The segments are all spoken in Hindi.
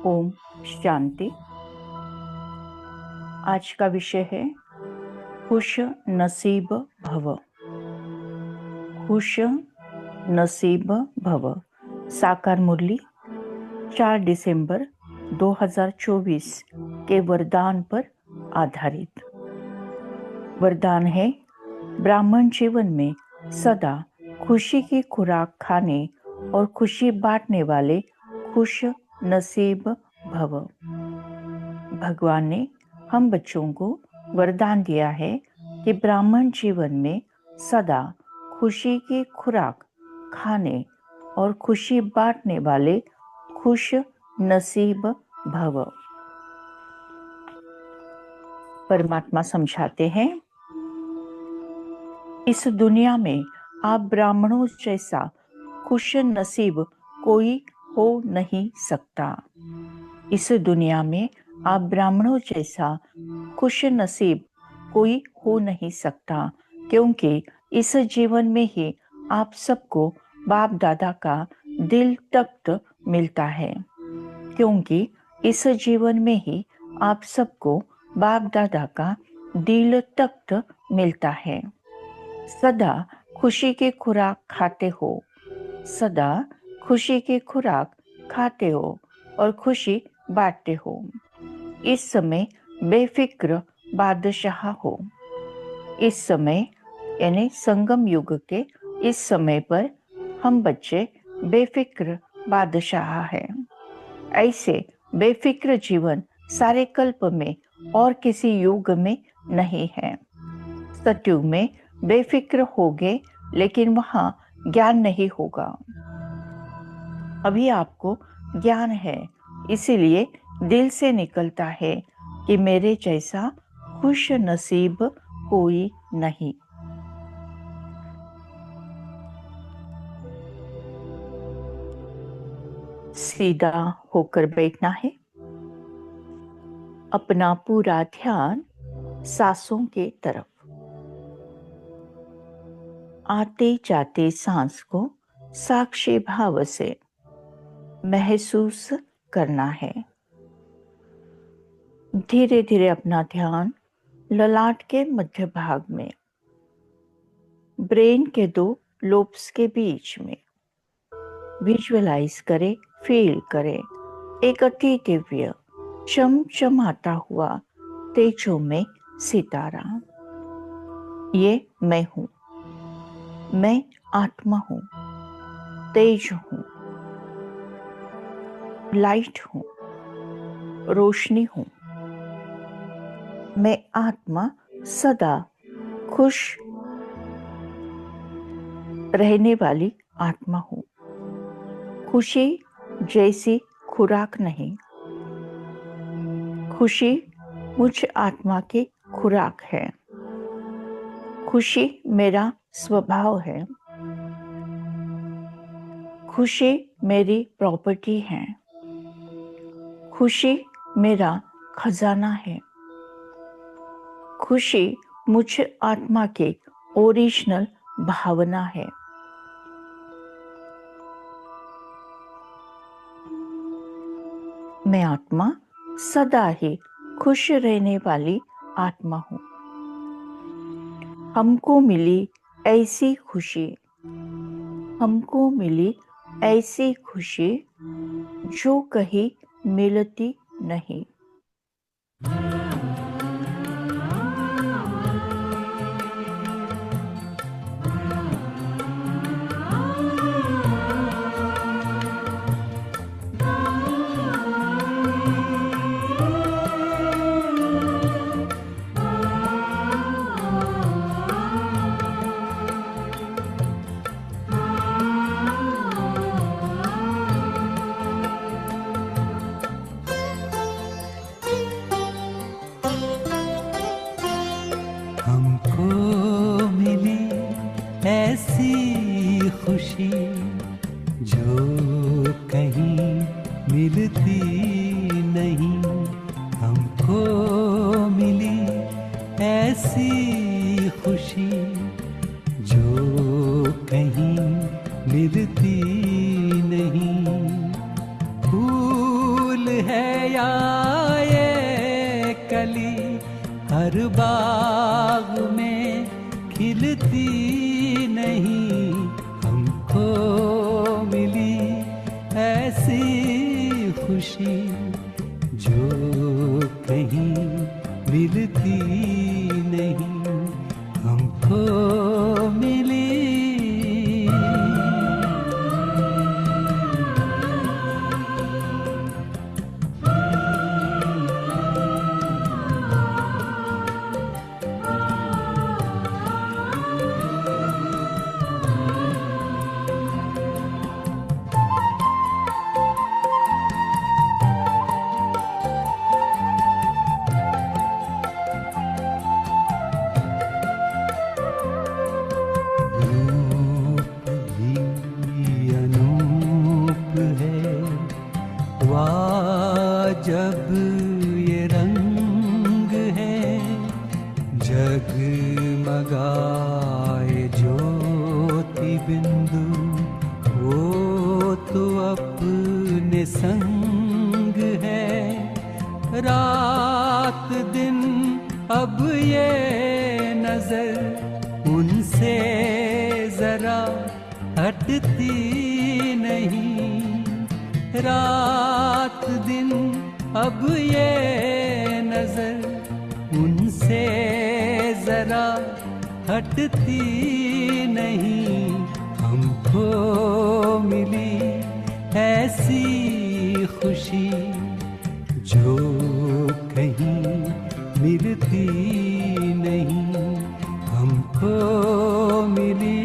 ओम शांति। आज का विषय है खुश नसीब भव। खुश नसीब भव। साकार मुरली 4 दिसंबर 2024 के वरदान पर आधारित। वरदान है, ब्राह्मण जीवन में सदा खुशी की खुराक खाने और खुशी बांटने वाले खुश नसीब भव। भगवान ने हम बच्चों को वरदान दिया है कि ब्राह्मण जीवन में सदा खुशी की खुराक खाने और खुशी बांटने वाले खुश नसीब भव। परमात्मा समझाते हैं, इस दुनिया में आप ब्राह्मणों जैसा खुश नसीब कोई हो नहीं सकता। इस दुनिया में आप ब्राह्मणों जैसा खुश नसीब कोई हो नहीं सकता, क्योंकि इस जीवन में ही आप सबको बाप दादा का दिल तख्त मिलता है। क्योंकि इस जीवन में ही आप सबको बाप दादा का दिल तख्त मिलता है। सदा खुशी की खुराक खाते हो, सदा खुशी की खुराक खाते हो और खुशी बांटते हो। इस समय बेफिक्र बादशाह हो। इस समय यानी संगम युग के इस समय पर हम बच्चे बेफिक्र बादशाह हैं। ऐसे बेफिक्र जीवन सारे कल्प में और किसी युग में नहीं है। सतयुग में बेफिक्र होगे, लेकिन वहां ज्ञान नहीं होगा। अभी आपको ज्ञान है, इसीलिए दिल से निकलता है कि मेरे जैसा खुश नसीब कोई नहीं। सीधा होकर बैठना है। अपना पूरा ध्यान सांसों के तरफ। आते जाते सांस को साक्षी भाव से महसूस करना है। धीरे धीरे अपना ध्यान ललाट के मध्य भाग में, ब्रेन के 2 लोब्स के बीच में विजुअलाइज करें, फील करें एक अति दिव्य चमचमाता हुआ तेजों में सितारा। ये मैं हूँ, मैं आत्मा हूँ, तेज हूँ, लाइट हूँ, रोशनी हूँ। मैं आत्मा सदा खुश रहने वाली आत्मा हूँ। खुशी जैसी खुराक नहीं, खुशी मुझ आत्मा की खुराक है। खुशी मेरा स्वभाव है। खुशी मेरी प्रॉपर्टी है। खुशी मेरा खजाना है। खुशी मुझ आत्मा की ओरिजिनल भावना है। मैं आत्मा सदा ही खुश रहने वाली आत्मा हूँ। हमको मिली ऐसी खुशी, हमको मिली ऐसी खुशी जो कहीं मिलती नहीं। हमको मिली ऐसी खुशी जो कहीं मिलती नहीं। हमको मिली ऐसी खुशी जो कहीं मिलती नहीं। फूल है या ये कली हर बाग में खिलती नहीं। हमको मिली ऐसी खुशी जो कहीं मिलती नहीं। हमको मिली जब ये रंग है जगमगाए ज्योति बिंदु, वो तो अपने संग है। रात दिन अब ये नजर उनसे जरा हटती नहीं। रात दिन अब ये नजर उनसे जरा हटती नहीं। हमको मिली ऐसी खुशी जो कहीं मिलती नहीं। हमको मिली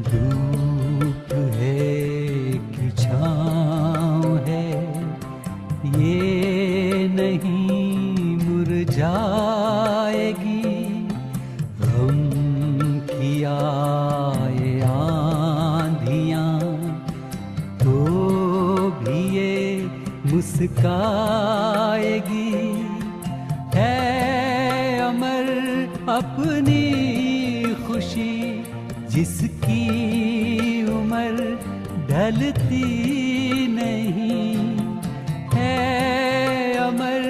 धूप है कि छाँव है, ये नहीं मुरझाएगी। गम की आए आंधियाँ तो भी ये मुस्काएगी, है अमर अपनी खुशी जिसकी उम्र ढलती नहीं, है अमर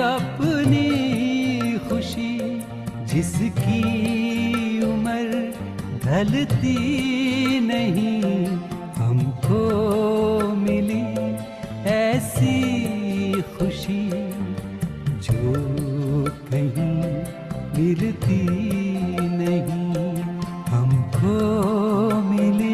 अपनी खुशी जिसकी उम्र ढलती नहीं। हमको मिली ऐसी खुशी जो कहीं मिलती नहीं, हमको मिली।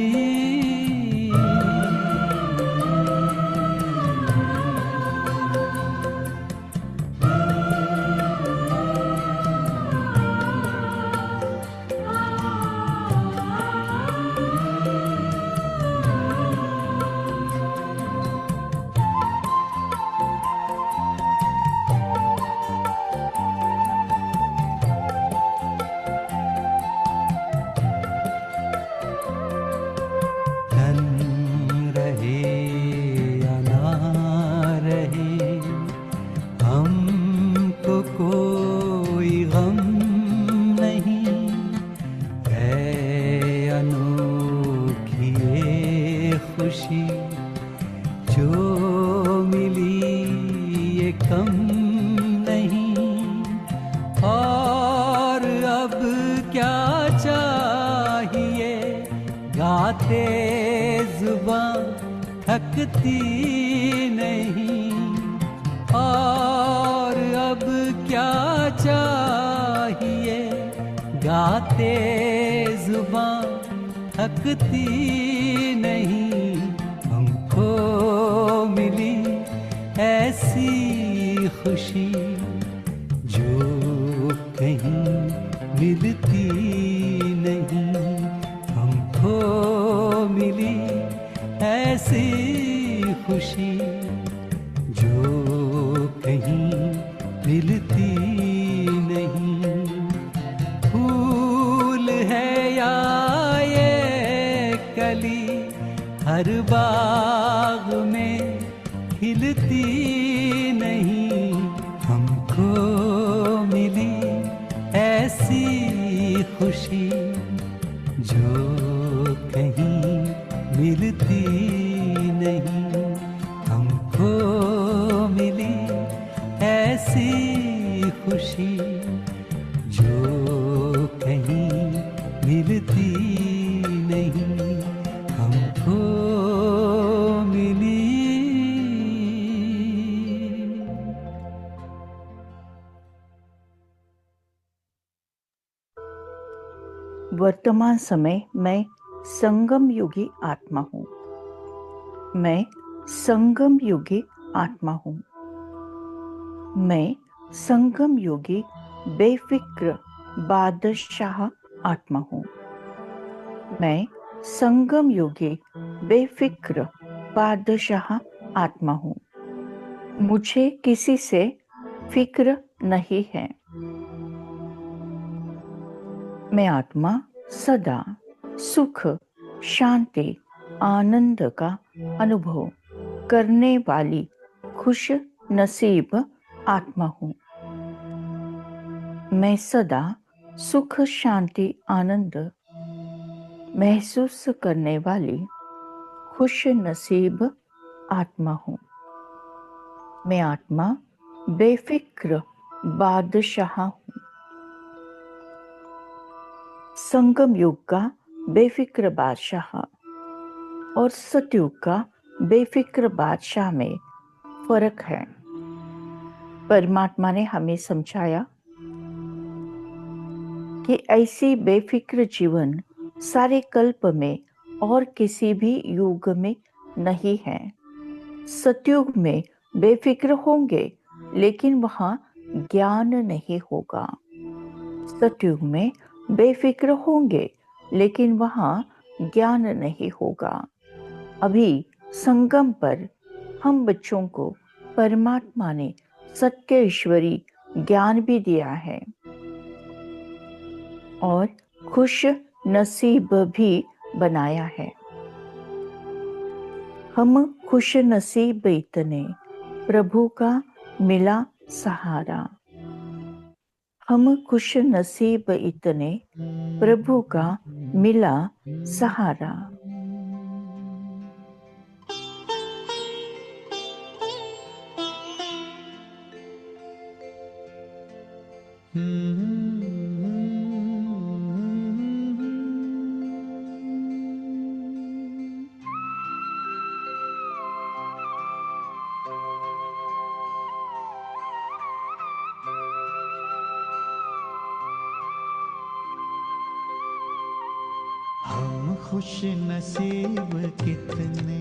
धन रहे या ना रहे, हमको कोई गम नहीं, है अनोखी ये खुशी जो मिली ये कम नहीं। और अब क्या चाहिए, गाते जुबां थकती नहीं। और अब क्या चाहिए, गाते जुबां थकती नहीं। हमको मिली ऐसी खुशी जो कहीं मिलती नहीं, हमको मिली ऐसी खुशी जो कहीं मिलती नहीं। फूल है या ये कली हर बाग में खिलती नहीं, हमको मिली ऐसी खुशी जो कहीं मिलती नहीं, हमको मिली ऐसी खुशी जो कहीं मिलती नहीं, हमको मिली। वर्तमान समय मैं संगम युगी आत्मा हूँ। मैं संगम युगी आत्मा हूँ। मैं संगम युगी बेफिक्र बादशाह आत्मा हूँ। मैं संगम युगी बेफिक्र बादशाह आत्मा हूँ। मुझे किसी से फिक्र नहीं है। मैं आत्मा सदा सुख, शांति, आनंद का अनुभव करने वाली खुश नसीब आत्मा हूँ। मैं सदा सुख, शांति, आनंद महसूस करने वाली खुश नसीब आत्मा हूँ। मैं आत्मा बेफिक्र बादशाह हूँ। संगम युग का बेफिक्र बादशाह और सतयुग का बेफिक्र बादशाह में फर्क है। परमात्मा ने हमें समझाया कि ऐसी बेफिक्र जीवन सारे कल्प में और किसी भी युग में नहीं है। सतयुग में बेफिक्र होंगे लेकिन वहां ज्ञान नहीं होगा। सतयुग में बेफिक्र होंगे लेकिन वहां ज्ञान नहीं होगा। अभी संगम पर हम बच्चों को परमात्मा ने सत्य ईश्वरी ज्ञान भी दिया है और खुश नसीब भी बनाया है। हम खुश नसीब इतने प्रभु का मिला सहारा। हम खुश नसीब इतने, प्रभु का मिला सहारा। हम खुश नसीब कितने,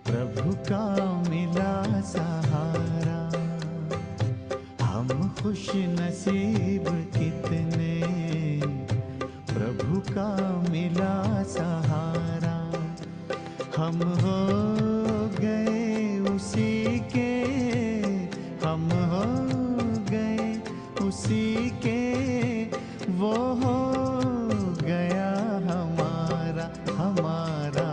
प्रभु का मिला सहारा। हम खुश नसीब कितने, प्रभु का मिला सहारा। हम हो गए उसी के, हम हो गए उसी के, वो हो गया हमारा हमारा।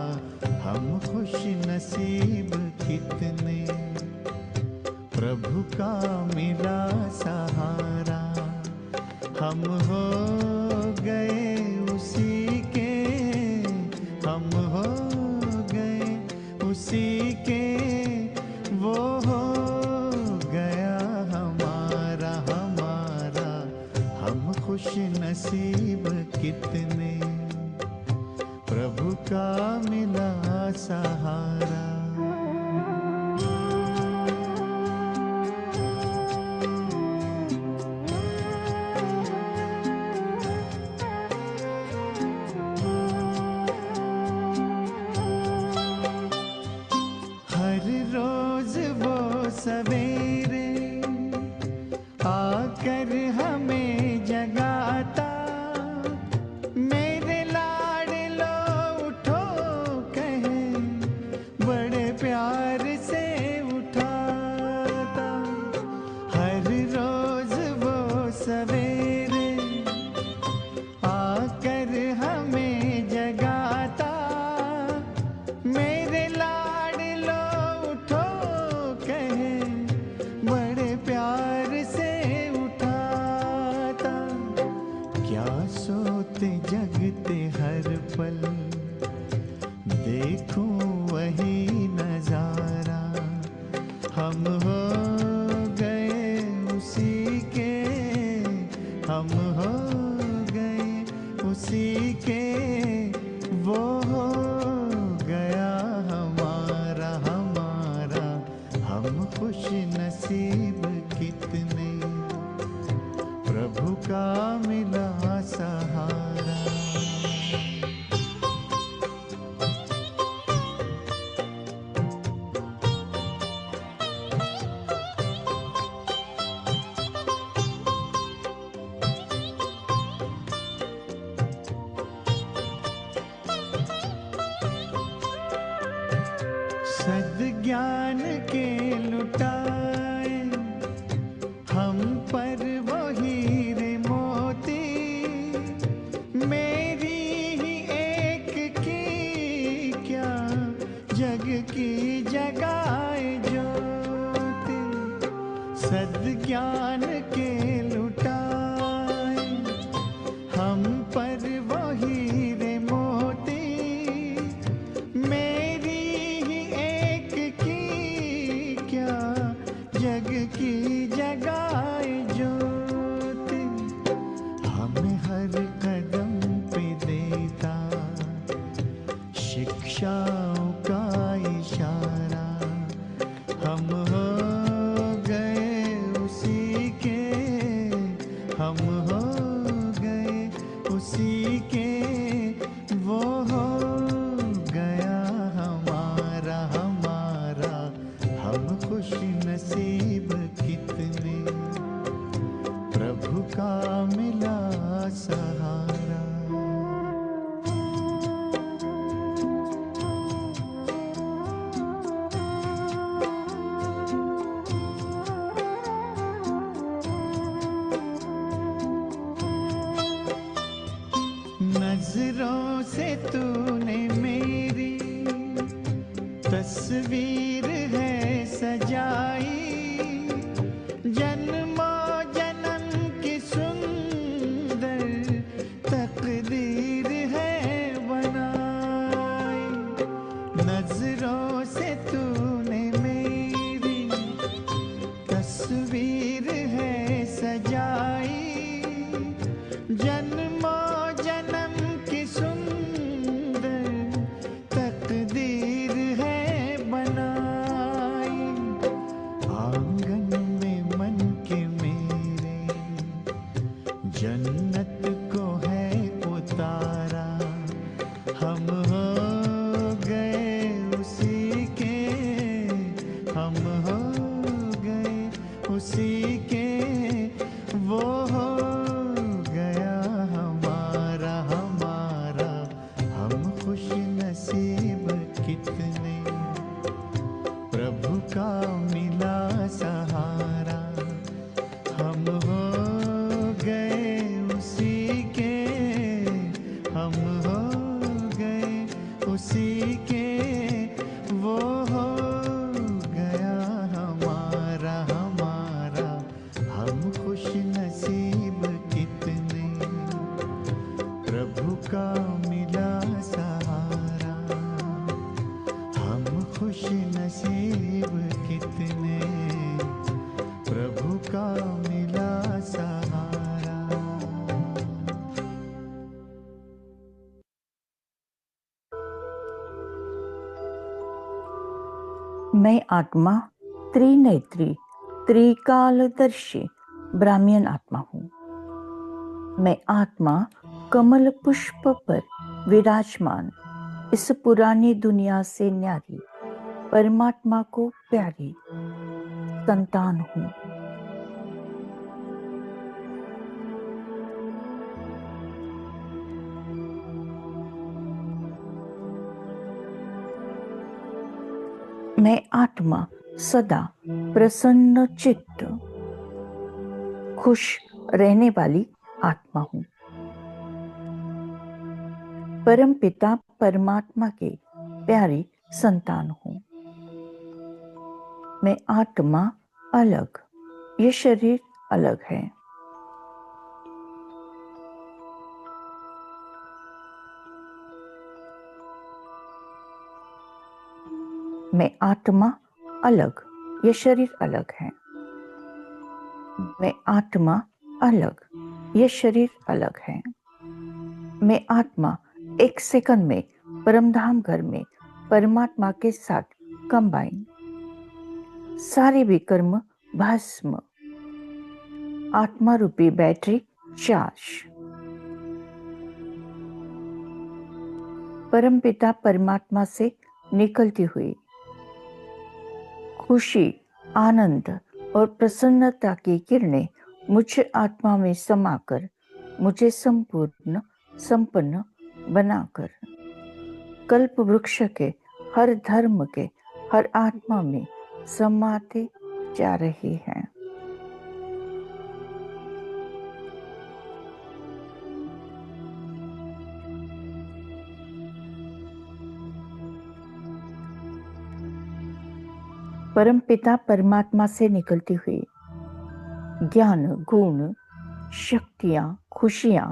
हम खुश नसीब कितने, प्रभु का मिला सहारा। हम हो गए उसी के, हम हो गए उसी के, वो हो गया हमारा हमारा। हम खुश नसीब कितने, प्रभु का मिला सहारा। हर रोज वो सवेरे आकर हमें जगाता। मेरे लाडलो उठो कहे, बड़े प्यार से उठाता। हर रोज वो सवेरे आकर हमें जगाता। मेरे लाडलो उठो कहे, बड़े प्यार से उठाता। क्या सोते जगते हर पल, देखूं वही नजारा। हम हो गए उसी के, हम हो गए उसी के, वो हो गया हमारा हमारा। हम खुश नसीब कितने, प्रभु का मिला सहारा। सद्ज्ञान के लुटाए हम पर वो हीरे मोती। मेरी ही एक की क्या, जग की जगाए ज्योति। सद्ज्ञान के लुटाए हम पर वो हीरे मोती। मेरी ही एक की क्या, जग की जगाए ज्योति। हमें हर कदम पे देता शिक्षाओं का इशारा। हम हो गए उसी के, हम हो गए उसी के, वो हो गया हमारा हमारा। हम खुश नसीब कितने, प्रभु का मिला सहारा। नजरों से तूने मेरी तस्वीर है सजाई। उसी के वो हो गया हमारा हमारा। हम खुश नसीब कितने, प्रभु का मिला सहारा। हम हो गए उसी के, हम हो गए उसी के, वो हो गया हमारा हमारा। हम खुश नसीब कितने, प्रभु का मिला सहारा। हम खुश नसीब कितने, प्रभु का मिला सहारा। मैं आत्मा त्रिनेत्री त्रिकालदर्शी ब्राह्मण आत्मा हूँ। मैं आत्मा कमल पुष्प पर विराजमान इस पुरानी दुनिया से न्यारी परमात्मा को प्यारी संतान हूँ। मैं आत्मा सदा प्रसन्न चित्त खुश रहने वाली आत्मा हूँ। परम पिता परमात्मा के प्यारी संतान हूँ। मैं आत्मा अलग, ये शरीर अलग है। मैं आत्मा अलग, ये शरीर अलग है। मैं आत्मा अलग, ये शरीर अलग है। मैं आत्मा एक सेकंड में परमधाम घर में परमात्मा के साथ कंबाइन, सारे विकर्म भस्म, आत्मा रूपी बैटरी चार्ज। परमपिता परमात्मा से निकलती हुई खुशी, आनंद और प्रसन्नता की किरणें मुझ आत्मा में समाकर मुझे संपूर्ण संपन्न बनाकर कल्प वृक्ष के हर धर्म के हर आत्मा में समाते जा रही हैं। परम पिता परमात्मा से निकलती हुई ज्ञान, गुण, शक्तियां, खुशियां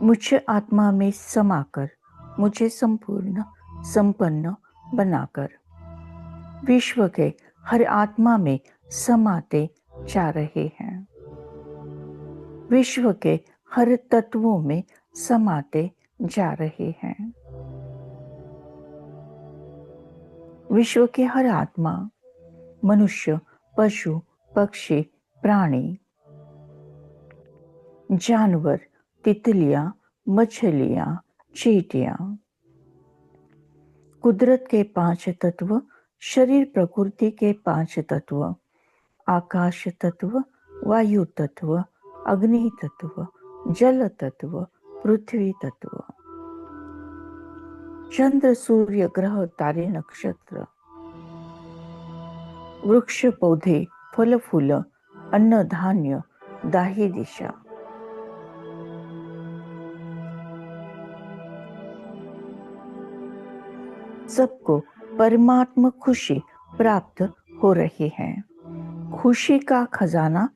मुझ आत्मा में समाकर मुझे संपूर्ण संपन्न बनाकर विश्व के हर आत्मा में समाते जा रहे हैं। विश्व के हर तत्वों में समाते जा रहे हैं। विश्व के हर आत्मा, मनुष्य, पशु, पक्षी, प्राणी, जानवर, तितलियां, मछलियां, चींटियां, कुदरत के 5 तत्व, शरीर प्रकृति के 5 तत्व, आकाश तत्व, वायु तत्व, अग्नि तत्व, जल तत्व, पृथ्वी तत्व, चंद्र, सूर्य, ग्रह, तारे, नक्षत्र, वृक्ष, पौधे, फल फूल, अन्न, धान्य, दाही दिशा, सबको परमात्मा खुशी प्राप्त हो रही है। खुशी का खजाना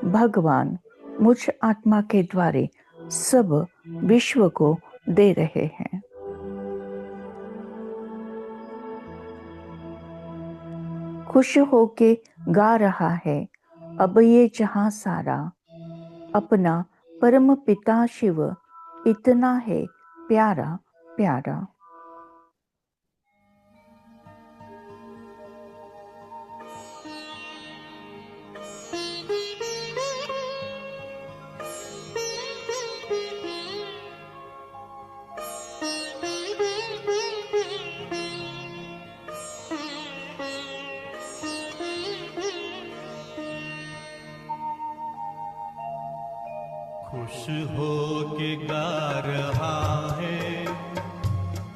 भगवान मुझ आत्मा के द्वारे सब विश्व को दे रहे हैं। खुश होके गा रहा है अब ये जहां सारा, अपना परम पिता शिव इतना है प्यारा प्यारा। खुश हो के गा रहा है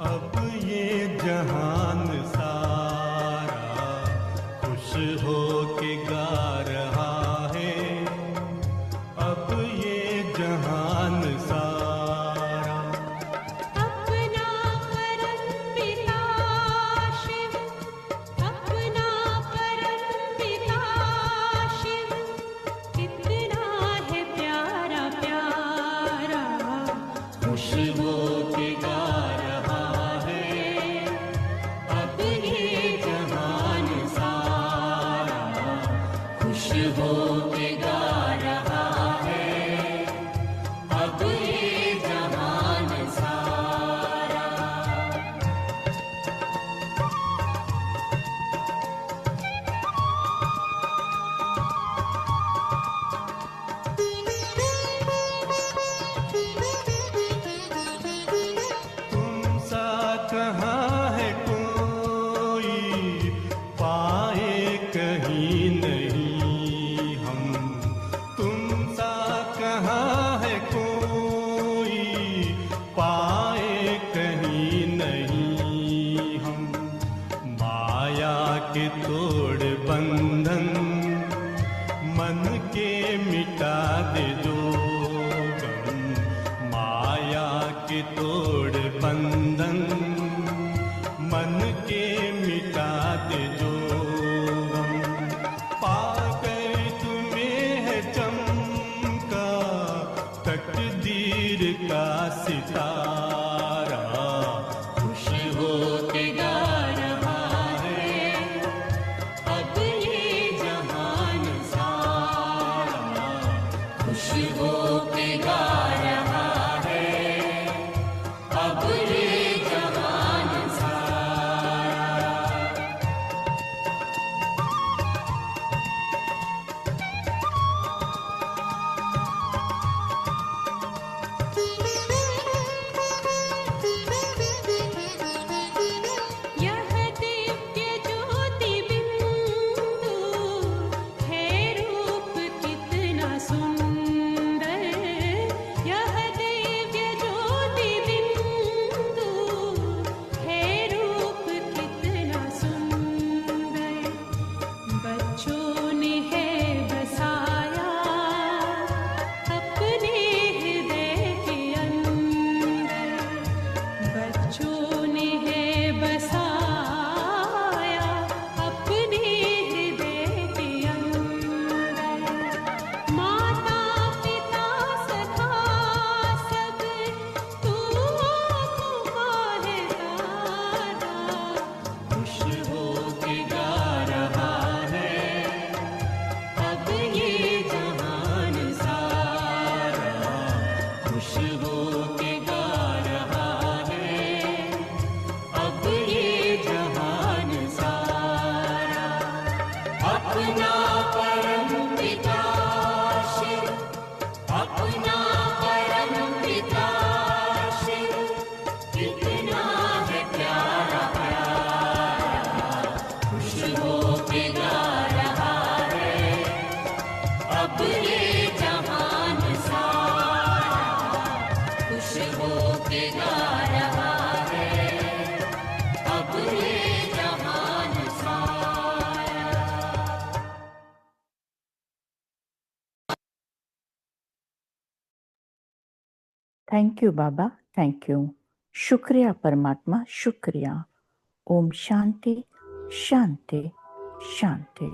अब ये जहान सारा, खुश हो के गा रहा है अब ये जहान सारा। अपना परम पिता शिव, अपना परम पिता शिव, कितना है प्यारा प्यारा, खुश हो के गा रहा है अब ये जहान सारा, खुश हो के गा रहा है अब ये जहान सारा। तुम सा कहाँ है कोई पाए कहीं नहीं हम, तुम सा कहाँ है कोई पाए कहीं नहीं हम। माया के तोड़ बंधन मन के मिटा दे जो गम, माया के तोड़ बंधन मन के मिटा दे जो गम। पाकर तुम्हें है चमका तकदीर का सितारा, खुश हो के गा रहा है अब ये जहान सारा, खुश हो के गा रहा है अब ये जहान सारा। यह दिव्य ज्योति बिंदु है रूप कितना सुंदर, यह दिव्य ज्योति बिंदु है रूप कितना सुंदर। बच्चों ने है बसाया अपने हृदय के अंदर, बच्चों ने है बसाया अपने हृदय के अंदर। माता पिता सखा सब तू आँखों है तारा, खुश हो के गा रहा है अब ये जहान सारा, खुश हो के गा रहा है अब ये जहान सारा। अपना परम पिता शिव, अपना परम पिता शिव, कितना है प्यारा प्यारा, खुश हो के गा रहा है अब ये जहान सारा, खुश हो के गा रहा है अब ये जहान सारा। Thank you Baba, thank you. शुक्रिया परमात्मा, शुक्रिया। ओम शांति शांति शांति।